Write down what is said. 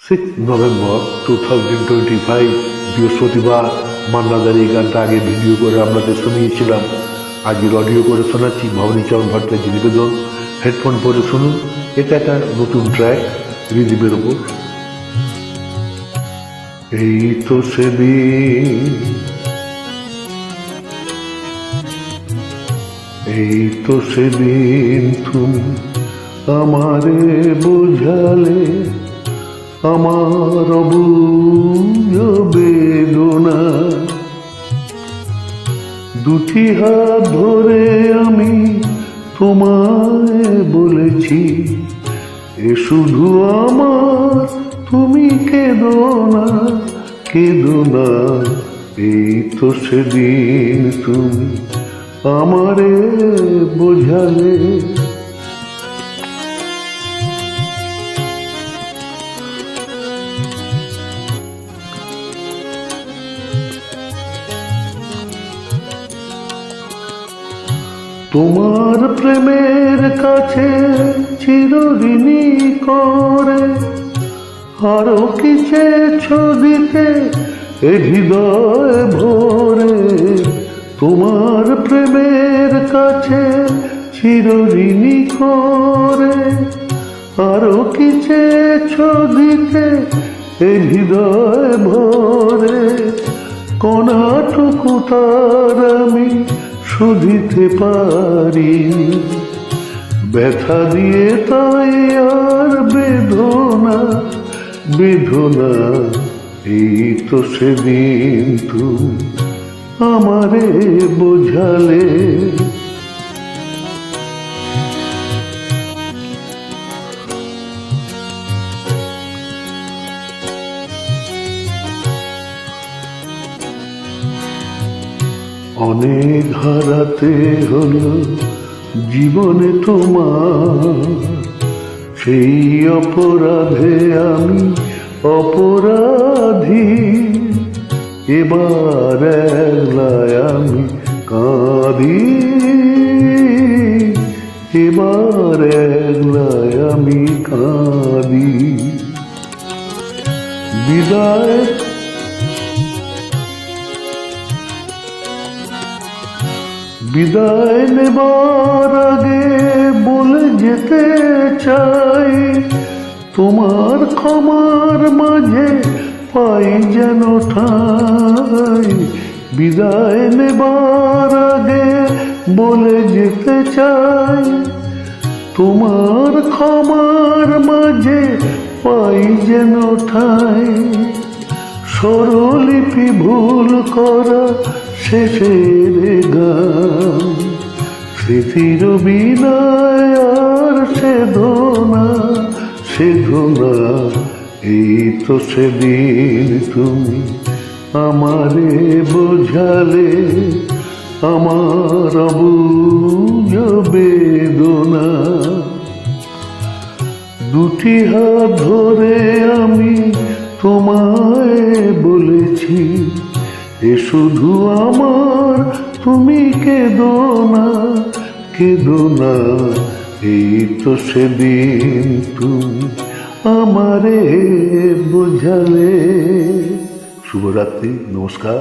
6 November 2025 বৃহস্পতিবার। মান্নাদার এই গানটা আগে ভিডিও করে আপনাদের শুনিয়েছিলাম, আজকের অডিও করে শোনাচ্ছি। ভবানীচরণ ভট্টাচার্য নিবেদন, হেডফোন পরে শুনুন। এটা একটা নতুন ট্র্যাক রিদিমের ওপর। এই তো সেদিন, এই তো সেদিন তুমি আমারে বোঝালে আমার অবুঝ বেদনা। দুটি হাত ধরে আমি তোমায় বলেছি, এ শুধু আমার, তুমি কেঁদো না, কেঁদো না। এই তো সেদিন তুমি আমারে বোঝালে। তোমার প্রেমের কাছে চিরঋণী করে আরো কি চেয়েছো দিতে এ হৃদয় ভরে। তোমার প্রেমের কাছে চিরঋণী করে আরো কি চেয়েছো দিতে এ হৃদয় ভরে। কোনাটুকু তার আমি শুধিতে পারিনি, ব্যথা দিয়ে তাই আর বেদনা, বেদনা। এই তো সেদিন তুমি আমারে বোঝালে। অনেক হারাতে হলো জীবনে তোমার, সেই অপরাধে আমি অপরাধী। এবার একলায় আমি কাঁদি, এবার একলায় আমি কাঁদি। বিদায়, বিদায় নেবার আগে বলে যেতে চাই, তোমার ক্ষমার মাঝে পাই যেন ঠাঁই। বিদায় নেবার আগে বলে যেতে চাই, তোমার ক্ষমার মাঝে পাই যেন ঠাঁই। স্বরলিপি ভুল করা শেষের গান, স্মৃতির বিনায় আর সেধনা, সেধনা। এই তো সেদিন তুমি আমারে বোঝালে আমার অবুঝ বেদনা। দুটি হাত ধরে আমি তোমায় বলেছি, এ শুধু আমার, তুমি কেঁদো না, কেঁদো না। এই তো সেদিন তুমি আমারে বোঝালে। শুভরাত্রি, নমস্কার।